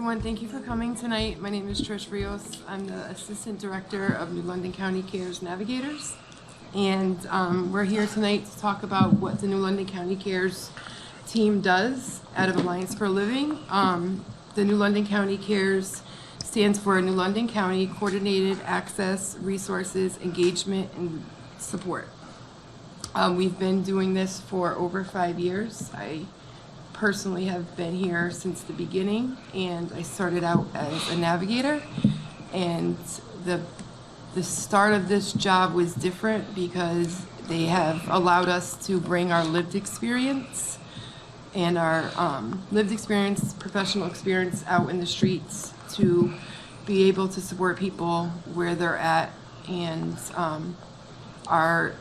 everyone. Thank you for coming tonight. My name is Trish Rios. I'm the Assistant Director of New London County CARES Navigators. And we're here tonight to talk about what the New London County CARES team does out of Alliance for a Living. The New London County CARES stands for New London County Coordinated Access, Resources, Engagement, and Support. We've been doing this for over 5 years. I personally have been here since the beginning, and I started out as a navigator, and the start of this job was different because they have allowed us to bring our lived experience and our lived experience, professional experience out in the streets to be able to support people where they're at. And our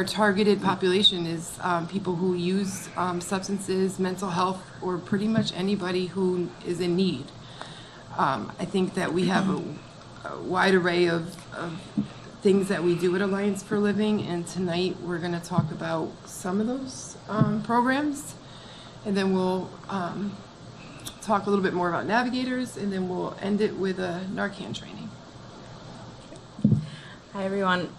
targeted population is people who use substances, mental health, or pretty much anybody who is in need. I think that we have a wide array of things that we do at Alliance for Living, and tonight we're going to talk about some of those programs, and then we'll talk a little bit more about navigators, and then we'll end it with a Narcan training. Hi everyone.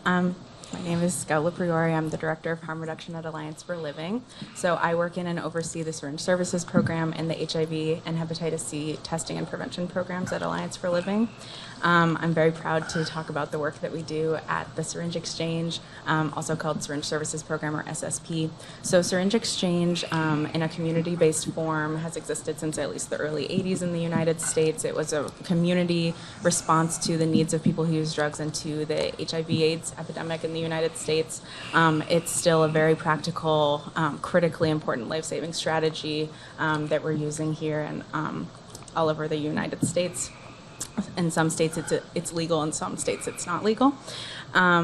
My name is Scout Priori. I'm the Director of Harm Reduction at Alliance for Living. So I work in and oversee the syringe services program and the HIV and hepatitis C testing and prevention programs at Alliance for Living. I'm very proud to talk about the work that we do at the Syringe Exchange, also called Syringe Services Program, or SSP. So Syringe Exchange in a community-based form has existed since at least the early 80s in the United States. It was a community response to the needs of people who use drugs and to the HIV/AIDS epidemic in the United States. It's still a very practical, critically important life-saving strategy that we're using here and all over the United States. In some states it's legal, in some states it's not legal.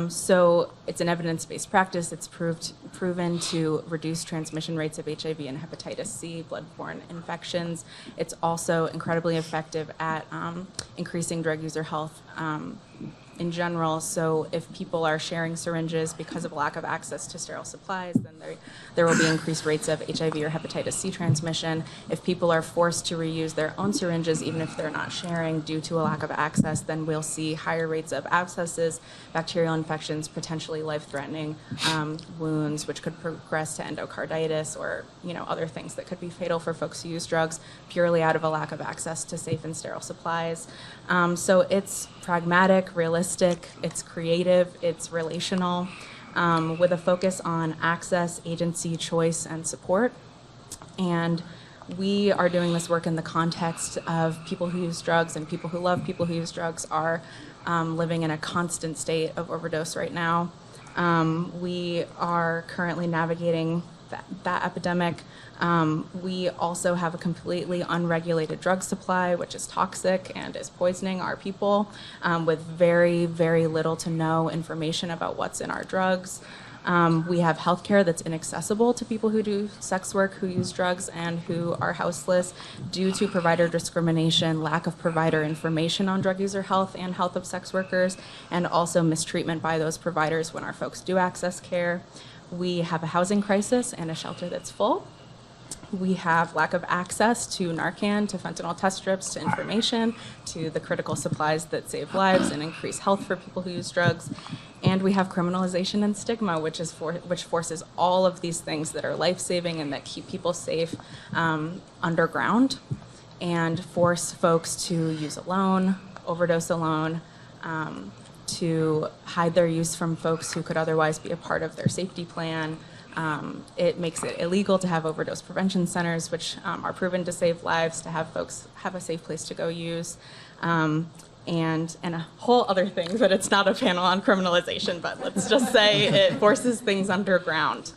So it's an evidence-based practice. It's proven to reduce transmission rates of HIV and hepatitis C, bloodborne infections. It's also incredibly effective at increasing drug user health in general. So if people are sharing syringes because of lack of access to sterile supplies, then there will be increased rates of HIV or hepatitis C transmission. If people are forced to reuse their own syringes, even if they're not sharing due to a lack of access, then we'll see higher rates of abscesses, bacterial infections, potentially life-threatening wounds, which could progress to endocarditis or other things that could be fatal for folks who use drugs purely out of a lack of access to safe and sterile supplies. So it's pragmatic, realistic, it's creative, it's relational, with a focus on access, agency, choice, and support. And we are doing this work in the context of people who use drugs, and people who love people who use drugs are living in a constant state of overdose right now. We are currently navigating that epidemic. We also have a completely unregulated drug supply, which is toxic and is poisoning our people, with very, very little to no information about what's in our drugs. We have healthcare that's inaccessible to people who do sex work, who use drugs, and who are houseless due to provider discrimination, lack of provider information on drug user health and health of sex workers, and also mistreatment by those providers when our folks do access care. We have a housing crisis and a shelter that's full. We have lack of access to Narcan, to fentanyl test strips, to information, to the critical supplies that save lives and increase health for people who use drugs. And we have criminalization and stigma, which forces all of these things that are life-saving and that keep people safe underground, and force folks to use alone, overdose alone, to hide their use from folks who could otherwise be a part of their safety plan. It makes it illegal to have overdose prevention centers, which are proven to save lives, to have folks have a safe place to go use, and a whole other thing, but it's not a panel on criminalization, but let's just say it forces things underground.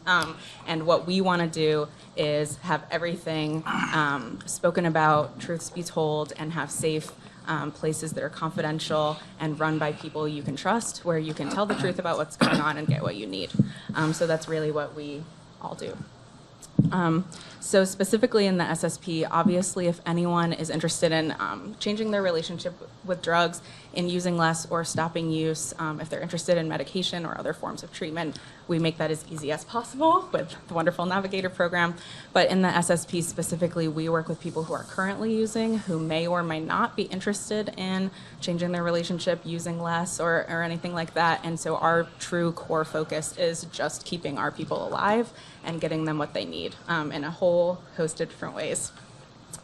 And what we want to do is have everything spoken about, truths be told, and have safe places that are confidential and run by people you can trust, where you can tell the truth about what's going on and get what you need. So that's really what we all do. So specifically in the SSP, obviously if anyone is interested in changing their relationship with drugs, in using less or stopping use, if they're interested in medication or other forms of treatment, we make that as easy as possible with the wonderful Navigator program. But in the SSP specifically, we work with people who are currently using, who may or may not be interested in changing their relationship, using less or anything like that. And so our true core focus is just keeping our people alive and getting them what they need in a whole host of different ways.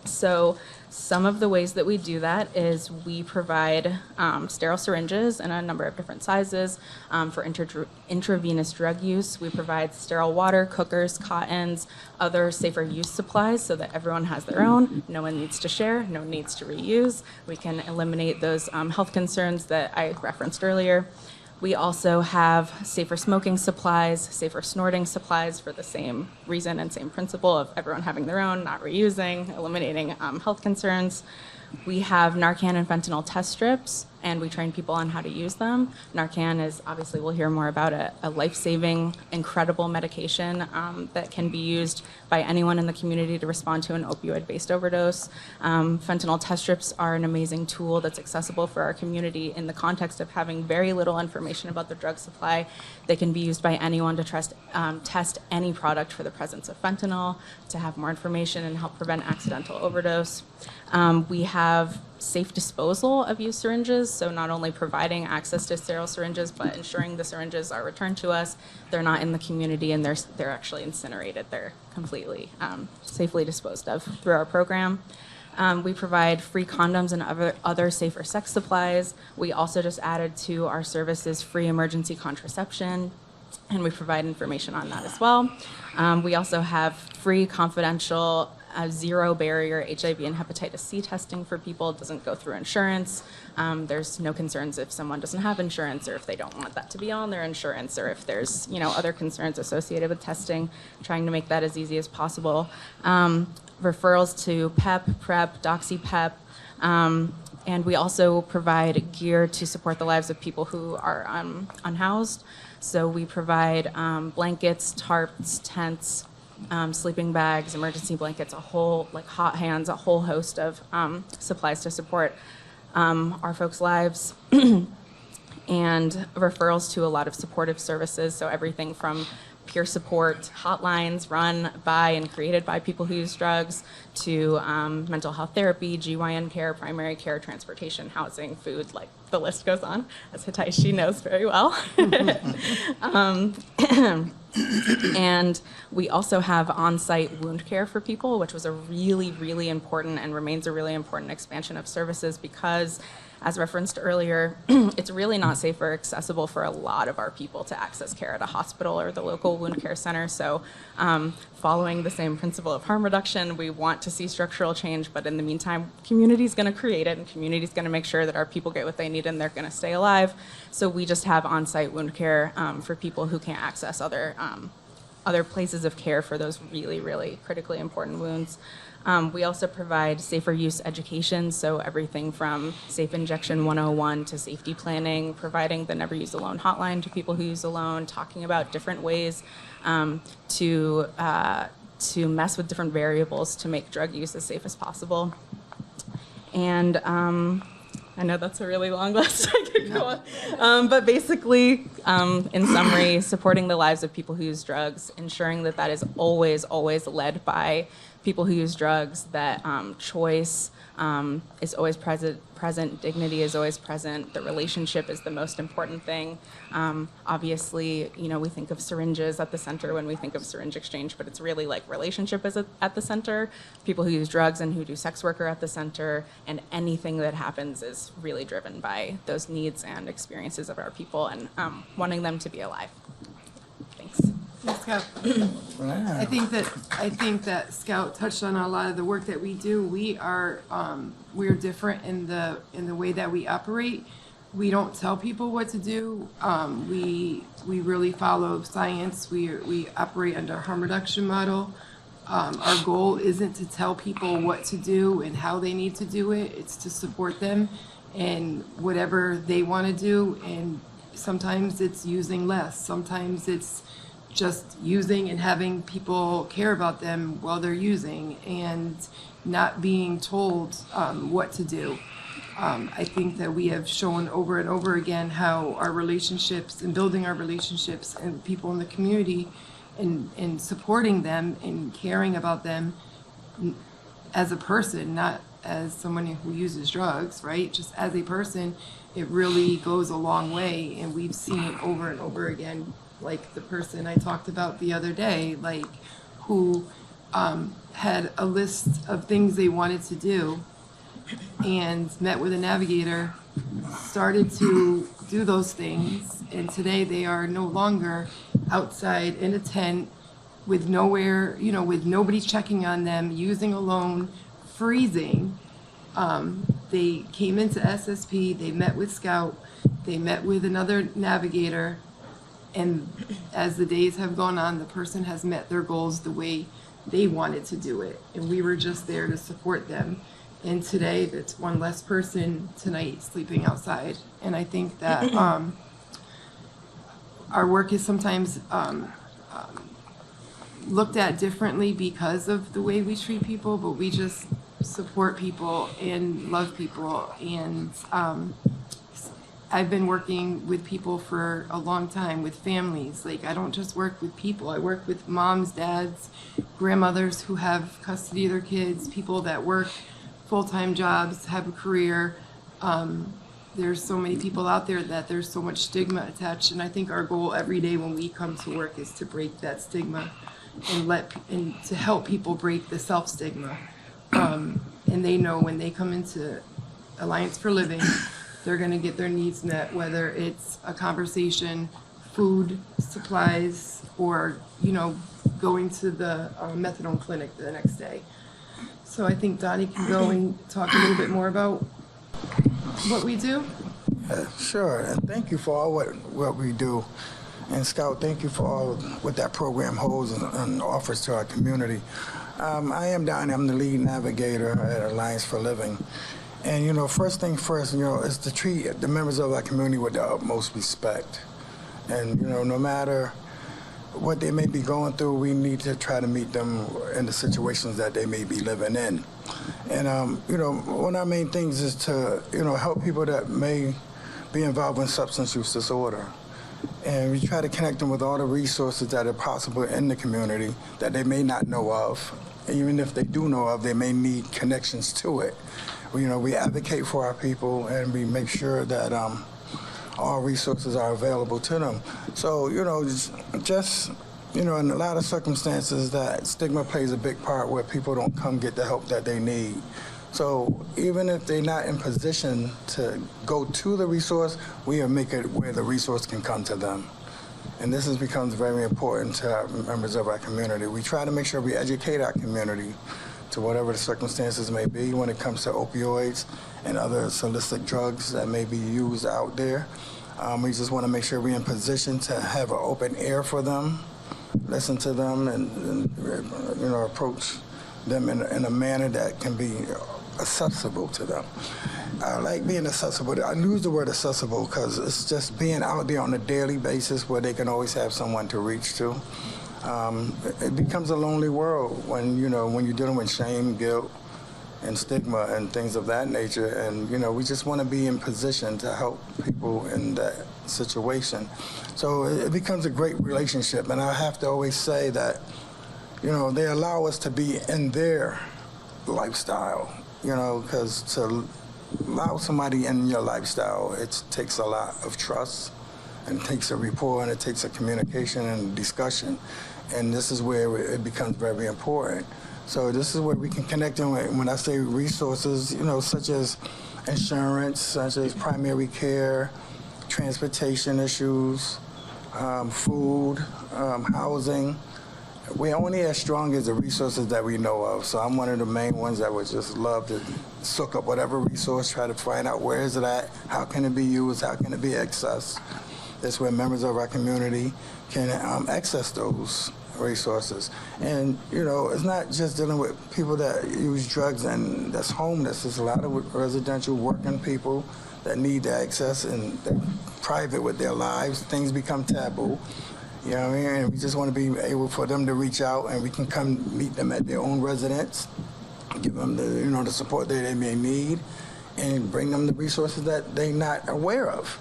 So some of the ways that we do that is we provide sterile syringes in a number of different sizes for intravenous drug use. We provide sterile water, cookers, cottons, other safer use supplies so that everyone has their own. No one needs to share, no one needs to reuse. We can eliminate those health concerns that I referenced earlier. We also have safer smoking supplies, safer snorting supplies for the same reason and same principle of everyone having their own, not reusing, eliminating health concerns. We have Narcan and fentanyl test strips, and we train people on how to use them. Narcan is, obviously we'll hear more about a life-saving, incredible medication that can be used by anyone in the community to respond to an opioid-based overdose. Fentanyl test strips are an amazing tool that's accessible for our community in the context of having very little information about the drug supply. They can be used by anyone to test any product for the presence of fentanyl, to have more information and help prevent accidental overdose. We have safe disposal of used syringes, so not only providing access to sterile syringes, but ensuring the syringes are returned to us. They're not in the community, and they're actually incinerated. They're completely safely disposed of through our program. We provide free condoms and other safer sex supplies. We also just added to our services free emergency contraception, and we provide information on that as well. We also have free confidential zero barrier HIV and hepatitis C testing for people. It doesn't go through insurance. There's no concerns if someone doesn't have insurance or if they don't want that to be on their insurance or if there's other concerns associated with testing, trying to make that as easy as possible. Referrals to PEP, PrEP, DoxyPEP, and we also provide gear to support the lives of people who are unhoused. So we provide blankets, tarps, tents, sleeping bags, emergency blankets, hot hands, a whole host of supplies to support our folks' lives, and referrals to a lot of supportive services, so everything from peer support hotlines run by and created by people who use drugs to mental health therapy, GYN care, primary care, transportation, housing, food, the list goes on, as Hitaishi knows very well. And we also have on-site wound care for people, which was a really, really important and remains a really important expansion of services because, as referenced earlier, it's really not safe or accessible for a lot of our people to access care at a hospital or the local wound care center. So following the same principle of harm reduction, we want to see structural change, but in the meantime, community's gonna create it and community's gonna make sure that our people get what they need and they're gonna stay alive. So we just have on-site wound care for people who can't access other places of care for those really, really critically important wounds. We also provide safer use education, so everything from Safe Injection 101 to safety planning, providing the Never Use Alone hotline to people who use alone, talking about different ways to mess with different variables to make drug use as safe as possible. And I know that's a really long list. I could go on. But basically, in summary, supporting the lives of people who use drugs, ensuring that that is always, always led by people who use drugs, that choice is always present, dignity is always present, the relationship is the most important thing. Obviously, we think of syringes at the center when we think of syringe exchange, but it's really relationship is at the center. People who use drugs and who do sex work are at the center, and anything that happens is really driven by those needs and experiences of our people and wanting them to be alive. Thanks. Scout. I think that Scout touched on a lot of the work that we do. We're different in the way that we operate. We don't tell people what to do. We really follow science. We operate under a harm reduction model. Our goal isn't to tell people what to do and how they need to do it. It's to support them in whatever they want to do. And sometimes it's using less. Sometimes it's just using and having people care about them while they're using and not being told what to do. I think that we have shown over and over again how our relationships and building our relationships and people in the community and supporting them and caring about them as a person, not as someone who uses drugs, right? Just as a person, it really goes a long way. And we've seen it over and over again, like the person I talked about the other day, like who had a list of things they wanted to do and met with a navigator, started to do those things, and today they are no longer outside in a tent with nowhere, with nobody checking on them, using alone, freezing. They came into SSP, they met with Scout, they met with another navigator, and as the days have gone on, the person has met their goals the way they wanted to do it, and we were just there to support them. And today, it's one less person tonight sleeping outside. And I think that our work is sometimes looked at differently because of the way we treat people, but we just support people and love people. And I've been working with people for a long time, with families. Like, I don't just work with people. I work with moms, dads, grandmothers who have custody of their kids, people that work full-time jobs, have a career. There's so many people out there that there's so much stigma attached, and I think our goal every day when we come to work is to break that stigma and to help people break the self-stigma. And they know when they come into Alliance for Living, they're going to get their needs met, whether it's a conversation, food, supplies, or going to the methadone clinic the next day. So I think Donnie can go and talk a little bit more about what we do. Sure, and thank you for all what we do. And Scout, thank you for all what that program holds and offers to our community. I am Donnie, I'm the lead navigator at Alliance for Living. And first thing first, is to treat the members of our community with the utmost respect. And no matter what they may be going through, we need to try to meet them in the situations that they may be living in. And, one of our main things is to, help people that may be involved in substance use disorder. And we try to connect them with all the resources that are possible in the community that they may not know of. And even if they do know of, they may need connections to it. We advocate for our people, and we make sure that all resources are available to them. So, just in a lot of circumstances, that stigma plays a big part where people don't come get the help that they need. So even if they're not in position to go to the resource, we make it where the resource can come to them. And this becomes very important to our members of our community. We try to make sure we educate our community to whatever the circumstances may be when it comes to opioids and other illicit drugs that may be used out there. We just want to make sure we're in position to have an open ear for them, listen to them, and approach them in a manner that can be accessible to them. I like being accessible. I use the word accessible because it's just being out there on a daily basis where they can always have someone to reach to. It becomes a lonely world when you're dealing with shame, guilt, and stigma and things of that nature. And we just want to be in position to help people in that situation. So it becomes a great relationship. And I have to always say that they allow us to be in their lifestyle. Because to allow somebody in your lifestyle, it takes a lot of trust, and it takes a rapport, and it takes a communication and discussion. And this is where it becomes very important. So this is where we can connect them with, when I say resources, such as insurance, such as primary care, transportation issues, food, housing. We're only as strong as the resources that we know of. So I'm one of the main ones that would just love to soak up whatever resource, try to find out where is it at, how can it be used, how can it be accessed. That's where members of our community can access those resources. And, it's not just dealing with people that use drugs and that's homeless. There's a lot of residential working people that need the access, and they're private with their lives. Things become taboo. You know what I mean? And we just want to be able for them to reach out, and we can come meet them at their own residence, give them the support that they may need, and bring them the resources that they're not aware of.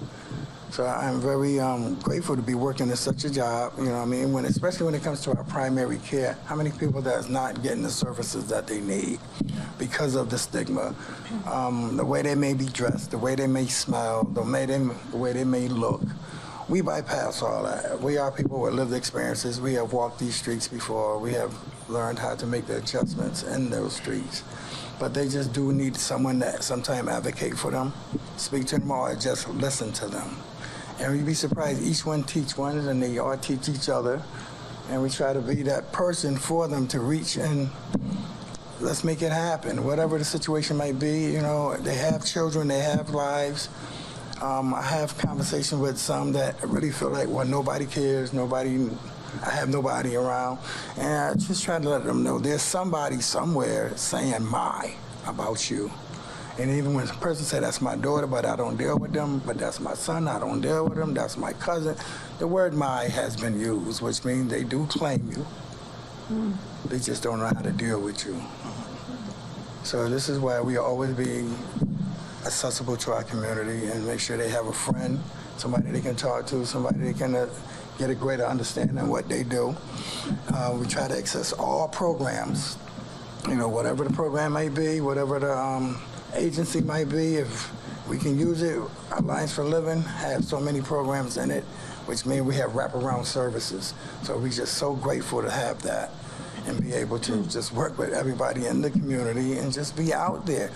So I'm very grateful to be working in such a job, you know what I mean, especially when it comes to our primary care. How many people that's not getting the services that they need because of the stigma, the way they may be dressed, the way they may smell, the way they may look. We bypass all that. We are people with lived experiences. We have walked these streets before. We have learned how to make the adjustments in those streets. But they just do need someone that sometimes advocate for them, speak to them, or just listen to them. And you'd be surprised, each one teach one, and they all teach each other. And we try to be that person for them to reach, and let's make it happen. Whatever the situation might be, they have children, they have lives. I have conversations with some that really feel like, well, nobody cares, I have nobody around. And I just try to let them know there's somebody somewhere saying my about you. And even when a person says, that's my daughter, but I don't deal with them, but that's my son, I don't deal with them, that's my cousin, the word my has been used, which means they do claim you. They just don't know how to deal with you. So this is why we always be accessible to our community and make sure they have a friend, somebody they can talk to, somebody they can get a greater understanding of what they do. We try to access all programs, whatever the program may be, whatever the agency might be. If we can use it, Alliance for Living has so many programs in it, which means we have wraparound services. So we're just so grateful to have that and be able to just work with everybody in the community and just be out there.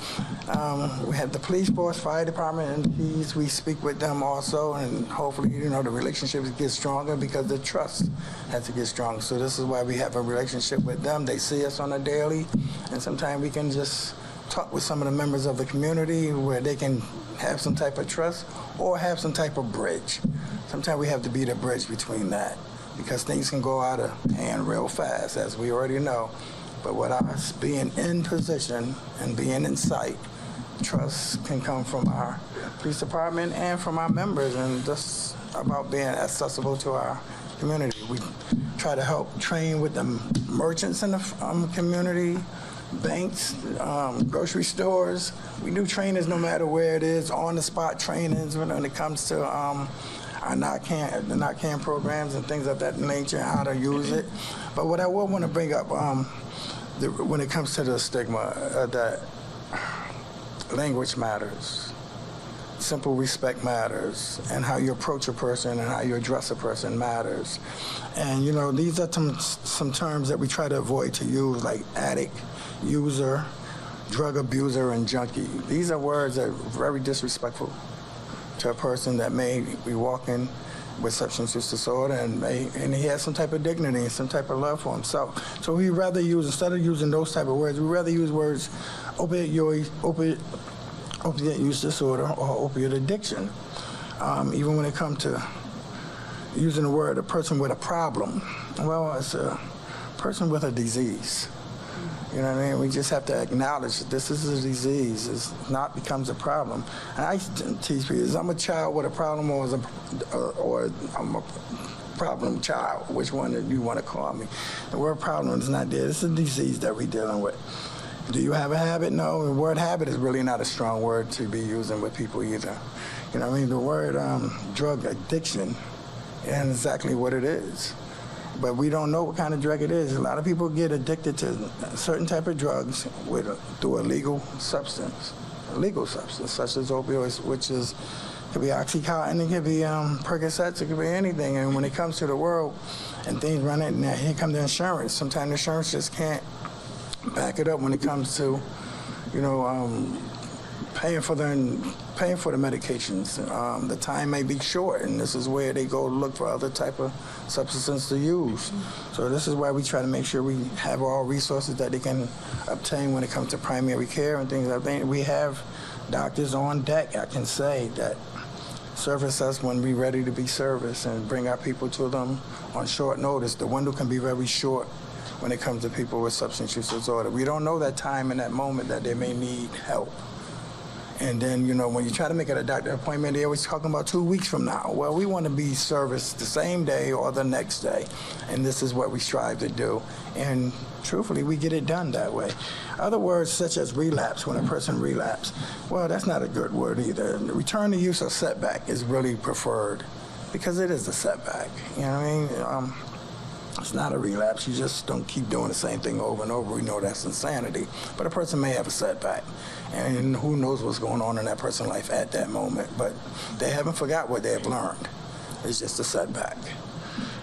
We have the police force, fire department, and keys. We speak with them also, and hopefully, the relationships get stronger because the trust has to get stronger. So this is why we have a relationship with them. They see us on a daily, and sometimes we can just talk with some of the members of the community where they can have some type of trust or have some type of bridge. Sometimes we have to be the bridge between that, because things can go out of hand real fast, as we already know. But with us being in position and being in sight, trust can come from our police department and from our members, and just about being accessible to our community. We try to help train with the merchants in the community, banks, grocery stores. We do trainings no matter where it is, on-the-spot trainings when it comes to our NOCCAN programs and things of that nature, how to use it. But what I would want to bring up when it comes to the stigma, that language matters, simple respect matters, and how you approach a person and how you address a person matters. And these are some terms that we try to avoid to use, like addict, user, drug abuser, and junkie. These are words that are very disrespectful to a person that may be walking with substance use disorder and he has some type of dignity and some type of love for himself. So we rather use, instead of using those type of words, we rather use words opiate use disorder or opiate addiction. Even when it comes to using the word a person with a problem, well, it's a person with a disease. You know what I mean? We just have to acknowledge that this is a disease. It's not becomes a problem. And I teach people, is I'm a child with a problem or I'm a problem child? Which one do you want to call me? The word problem is not there. It's a disease that we're dealing with. Do you have a habit? No. The word habit is really not a strong word to be using with people either. You know what I mean? The word drug addiction isn't exactly what it is. But we don't know what kind of drug it is. A lot of people get addicted to certain type of drugs through a legal substance such as opioids, which could be Oxycontin, it could be Percocets, it could be anything. And when it comes to the world and things run it, and here comes the insurance. Sometimes the insurance just can't back it up when it comes to, paying for the medications. The time may be short, and this is where they go look for other type of substances to use. So this is why we try to make sure we have all resources that they can obtain when it comes to primary care and things like that. We have doctors on deck, I can say, that service us when we're ready to be serviced and bring our people to them on short notice. The window can be very short when it comes to people with substance use disorder. We don't know that time and that moment that they may need help. And then, when you try to make it a doctor appointment, they're always talking about 2 weeks from now. Well, we want to be serviced the same day or the next day, and this is what we strive to do. And truthfully, we get it done that way. Other words, such as relapse, when a person relapses, well, that's not a good word either. Return to use or setback is really preferred because it is a setback. You know what I mean? It's not a relapse. You just don't keep doing the same thing over and over. We know that's insanity. But a person may have a setback, and who knows what's going on in that person's life at that moment. But they haven't forgot what they have learned. It's just a setback.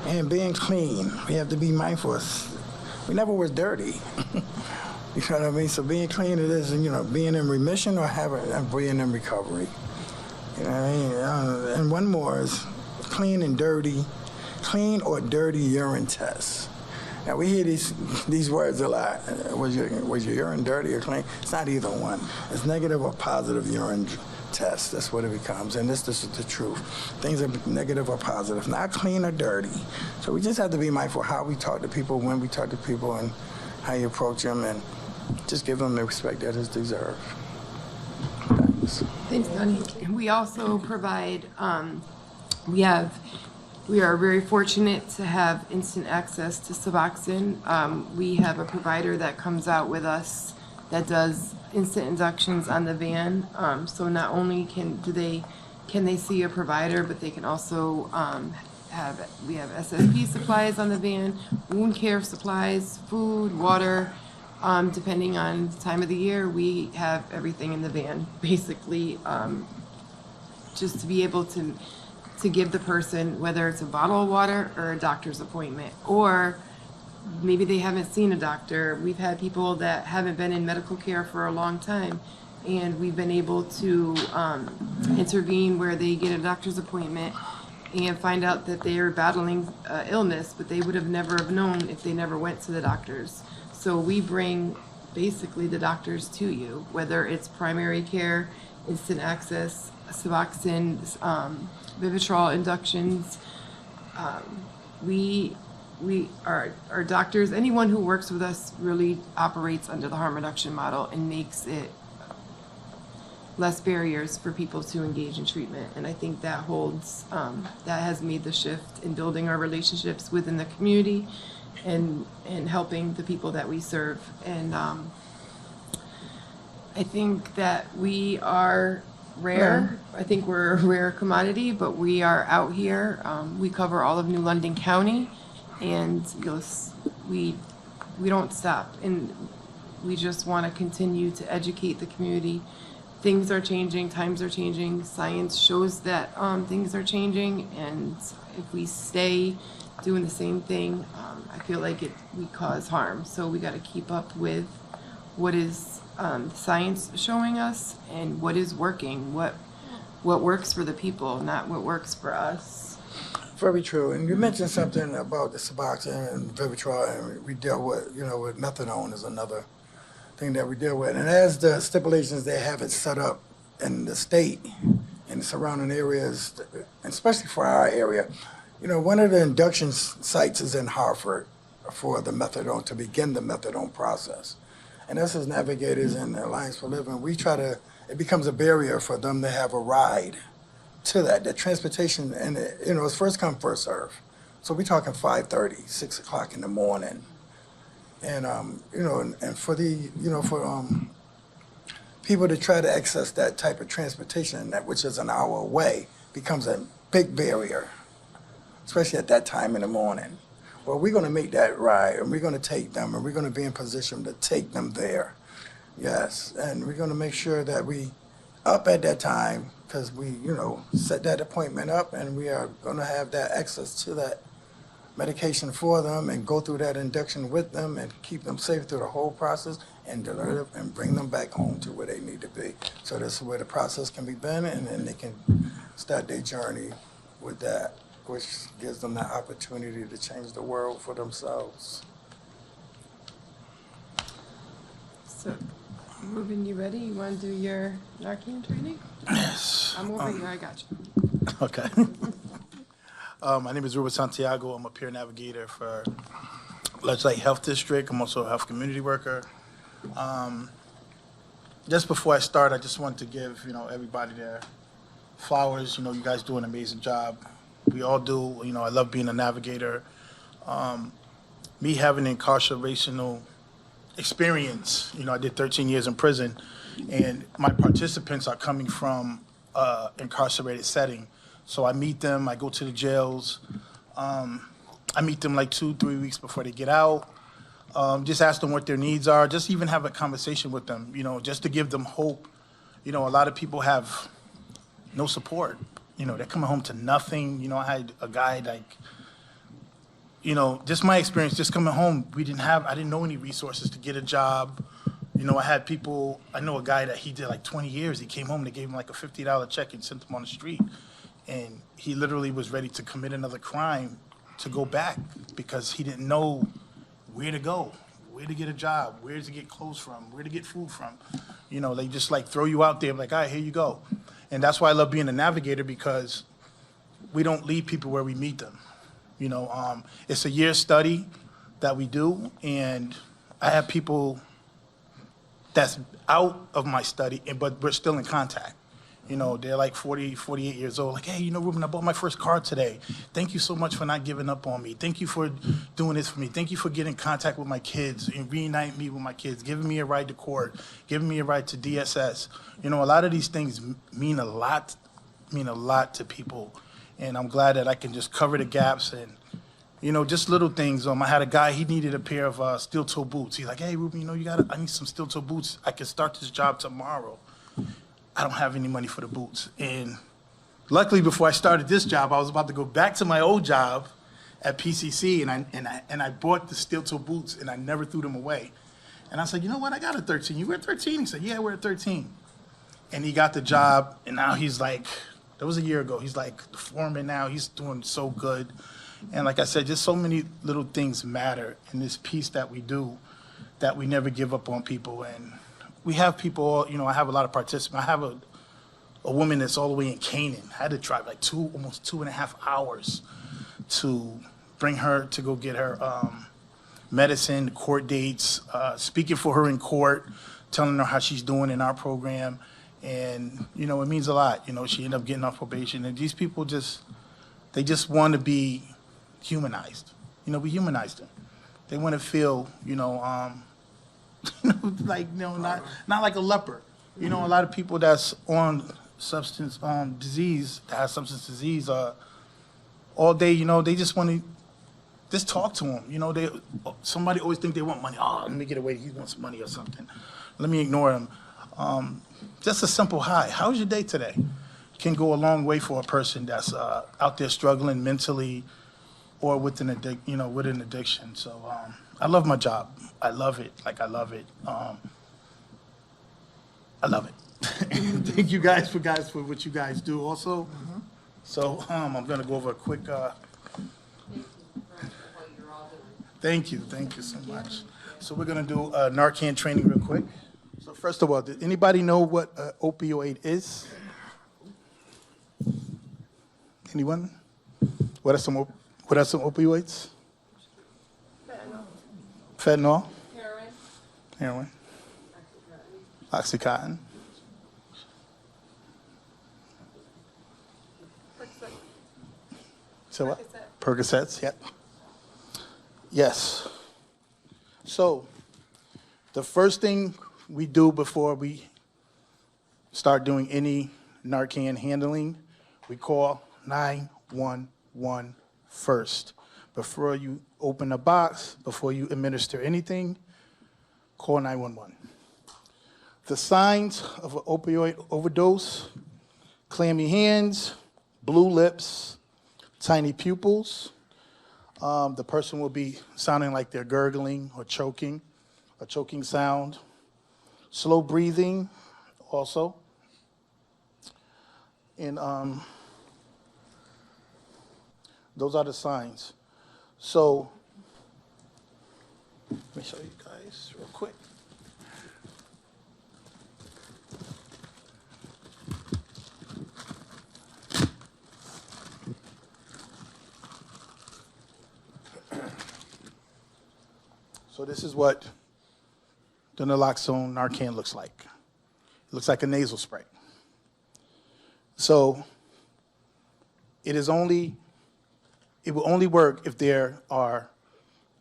And being clean, we have to be mindful. We never was dirty. You know what I mean? So being clean, it is, being in remission or being in recovery. You know what I mean? And one more is clean and dirty. Clean or dirty urine tests. Now we hear these words a lot. Was your urine dirty or clean? It's not either one. It's negative or positive urine test. That's what it becomes. And this is the truth. Things are negative or positive, not clean or dirty. So we just have to be mindful how we talk to people, when we talk to people, and how you approach them, and just give them the respect that is deserved. Thanks. Thanks, Donnie. We also provide, we are very fortunate to have instant access to Suboxone. We have a provider that comes out with us that does instant inductions on the van. So not only can they see a provider, but they can also we have SSP supplies on the van, wound care supplies, food, water. Depending on the time of the year, we have everything in the van, basically, just to be able to give the person, whether it's a bottle of water or a doctor's appointment, or maybe they haven't seen a doctor. We've had people that haven't been in medical care for a long time, and we've been able to intervene where they get a doctor's appointment and find out that they are battling illness, but they would have never have known if they never went to the doctors. So we bring basically the doctors to you, whether it's primary care, instant access, Suboxone, Vivitrol inductions. Our doctors, anyone who works with us really operates under the harm reduction model and makes it less barriers for people to engage in treatment. And I think that that has made the shift in building our relationships within the community and helping the people that we serve. And I think that we are rare. I think we're a rare commodity, but we are out here. We cover all of New London County, and we don't stop. And we just want to continue to educate the community. Things are changing, times are changing. Science shows that things are changing, and if we stay doing the same thing, I feel like we cause harm. So we got to keep up with what is science showing us and what is working, what works for the people, not what works for us. Very true. And you mentioned something about the Suboxone and Vivitrol, and we deal with, with methadone is another thing that we deal with. And as the stipulations, they have it set up in the state and the surrounding areas, especially for our area. One of the induction sites is in Hartford for the methadone, to begin the methadone process. And us as navigators in the Alliance for Living, it becomes a barrier for them to have a ride to that. The transportation, and it's first come, first serve. So we're talking 5:30, 6 o'clock in the morning. And, and for people to try to access that type of transportation, which is an hour away, becomes a big barrier, especially at that time in the morning. Well, we're going to make that ride, and we're going to take them, and we're going to be in position to take them there. Yes, and we're going to make sure that we up at that time, because we, set that appointment up, and we are going to have that access to that medication for them and go through that induction with them and keep them safe through the whole process and deliver and bring them back home to where they need to be. So this is where the process can be done, and then they can start their journey with that, which gives them the opportunity to change the world for themselves. So, Ruben, you ready? You want to do your Narcan training? Yes. I'm over here, I got you. Okay. My name is Ruben Santiago. I'm a peer navigator for Legislate Health District. I'm also a health community worker. just before I start, I just want to give, everybody their flowers. You guys do an amazing job. We all do. I love being a navigator. Me having an incarcerational experience, I did 13 years in prison, and my participants are coming from incarcerated setting. So I meet them, I go to the jails. I meet them like 2-3 weeks before they get out. Just ask them what their needs are, just even have a conversation with them, just to give them hope. A lot of people have no support. They're coming home to nothing. I had a guy like, just my experience, just coming home, I didn't know any resources to get a job. I had people, I know a guy that he did like 20 years. He came home, they gave him like a $50 check and sent him on the street. And he literally was ready to commit another crime to go back because he didn't know where to go, where to get a job, where to get clothes from, where to get food from. They just like throw you out there like, all right, here you go. And that's why I love being a navigator, because we don't leave people where we meet them. It's a year study that we do, and I have people that's out of my study, but we're still in contact. They're like 40, 48 years old. Like, hey, Ruben, I bought my first car today. Thank you so much for not giving up on me. Thank you for doing this for me. Thank you for getting in contact with my kids and reuniting me with my kids, giving me a ride to court, giving me a ride to DSS. A lot of these things mean a lot to people. And I'm glad that I can just cover the gaps and, just little things. I had a guy, he needed a pair of steel-toe boots. He's like, hey, Ruben, I need some steel-toe boots. I can start this job tomorrow. I don't have any money for the boots. And luckily, before I started this job, I was about to go back to my old job at PCC, and I bought the steel-toe boots, and I never threw them away. And I said, you know what? I got a 13. You wear 13? He said, yeah, I wear a 13. And he got the job, and now he's like, that was a year ago. He's like the foreman now. He's doing so good. And like I said, just so many little things matter in this piece that we do, that we never give up on people. And we have people, I have a lot of participants. I have a woman that's all the way in Canaan. I had to drive like almost 2.5 hours to bring her to go get her medicine, court dates, speaking for her in court, telling her how she's doing in our program. And, it means a lot. She ended up getting off probation. And these people they just want to be humanized. We humanize them. They want to feel, not like a leper. A lot of people that's on substance disease, that has substance disease, all day, they just want to just talk to them. Somebody always think they want money. Oh, let me get away. He wants money or something. Let me ignore him. Just a simple hi. How's your day today? Can go a long way for a person that's out there struggling mentally or with an addiction. So I love my job. I love it. I love it. I love it. Thank you guys for what you guys do also. Mm-hmm. So I'm gonna go over a quick. Thank you so much. So we're gonna do Narcan training real quick. So first of all, did anybody know what opioid is? Anyone? What are some opioids? Fentanyl. Heroin. Oxycontin. So what? Percocets, yep. Yes. So the first thing we do before we start doing any Narcan handling, we call 911 first. Before you open a box, before you administer anything, call 911. The signs of an opioid overdose: clammy hands, blue lips, tiny pupils. The person will be sounding like they're gurgling or choking, a choking sound. Slow breathing also. And those are the signs. So let me show you guys real quick. So this is what the naloxone Narcan looks like. It looks like a nasal spray. So it will only work if there are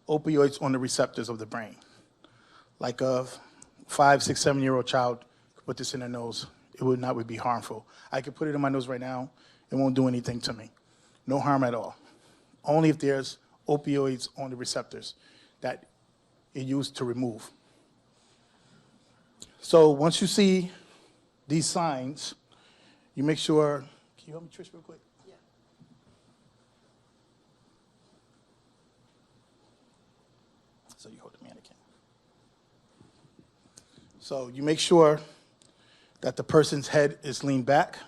opioids on the receptors of the brain. Like a 5, 6, 7-year-old child could put this in their nose. It would not be harmful. I could put it in my nose right now. It won't do anything to me. No harm at all. Only if there's opioids on the receptors that it used to remove. So once you see these signs, you make sure, can you help me, Trish, real quick? Yeah. So you hold the mannequin. So you make sure that the person's head is leaned back.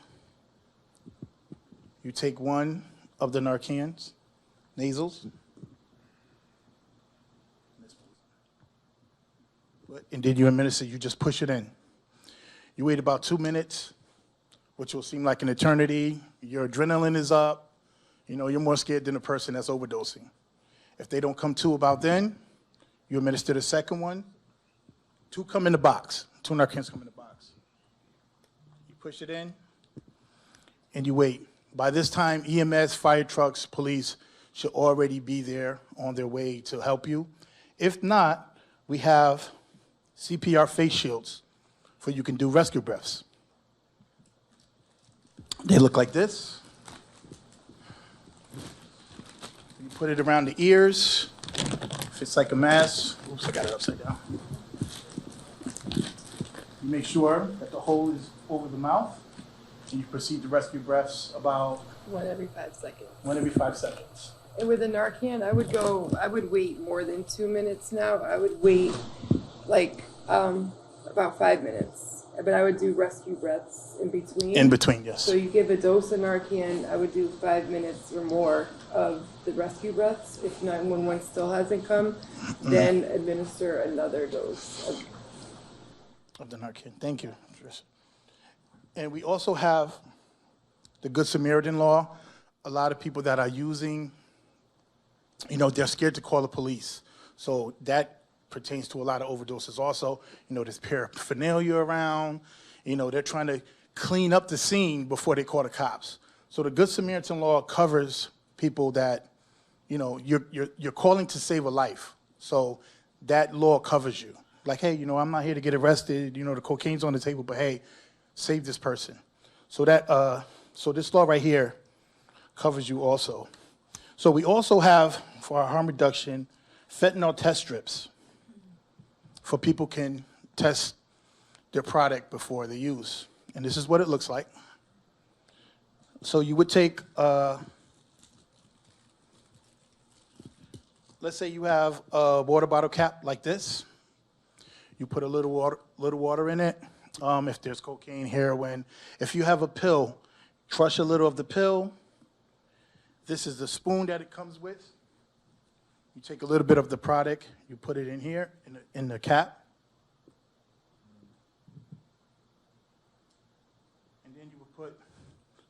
You take one of the Narcans, nasals, and then you administer, you just push it in. You wait about 2 minutes, which will seem like an eternity. Your adrenaline is up. You know, you're more scared than the person that's overdosing. If they don't come to about then, you administer the second one. 2 come in the box. 2 Narcans come in the box. You push it in, and you wait. By this time, EMS, fire trucks, police should already be there on their way to help you. If not, we have CPR face shields for you can do rescue breaths. They look like this. You put it around the ears. Fits like a mask. Oops, I got it upside down. You make sure that the hole is over the mouth, and you proceed to rescue breaths about 1 every 5 seconds. 1 every 5 seconds. And with a Narcan, I would wait more than 2 minutes now. I would wait like about 5 minutes. But I would do rescue breaths in between. In between, yes. So you give a dose of Narcan, I would do 5 minutes or more of the rescue breaths. If 911 still hasn't come, then administer another dose Of the Narcan. Thank you, Trish. And we also have the Good Samaritan law. A lot of people that are using, you know, they're scared to call the police. So that pertains to a lot of overdoses also. You know, there's paraphernalia around. You know, they're trying to clean up the scene before they call the cops. So the Good Samaritan law covers people that, you know, you're calling to save a life. So that law covers you. Like, hey, you know, I'm not here to get arrested. You know, the cocaine's on the table, but hey, save this person. So that, so this law right here covers you also. So we also have, for our harm reduction, fentanyl test strips for people can test their product before they use. And this is what it looks like. So you would take, let's say you have a water bottle cap like this. You put a little water in it. If there's cocaine, heroin. If you have a pill, crush a little of the pill. This is the spoon that it comes with. You take a little bit of the product, you put it in here, in the cap. And then you will put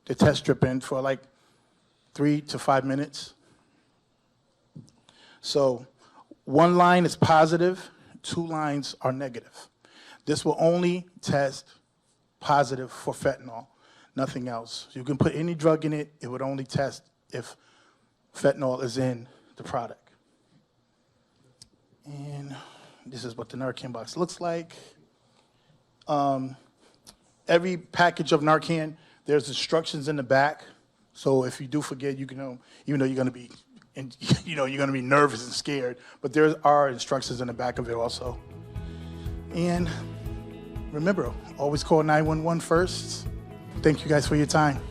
the test strip in for like 3 to 5 minutes. So 1 line is positive, 2 lines are negative. This will only test positive for fentanyl, nothing else. You can put any drug in it, it would only test if fentanyl is in the product. And this is what the Narcan box looks like. Every package of Narcan, there's instructions in the back. So if you do forget, you can, even though you're going to be, you're going to be nervous and scared, but there are instructions in the back of it also. And remember, always call 911 first. Thank you guys for your time.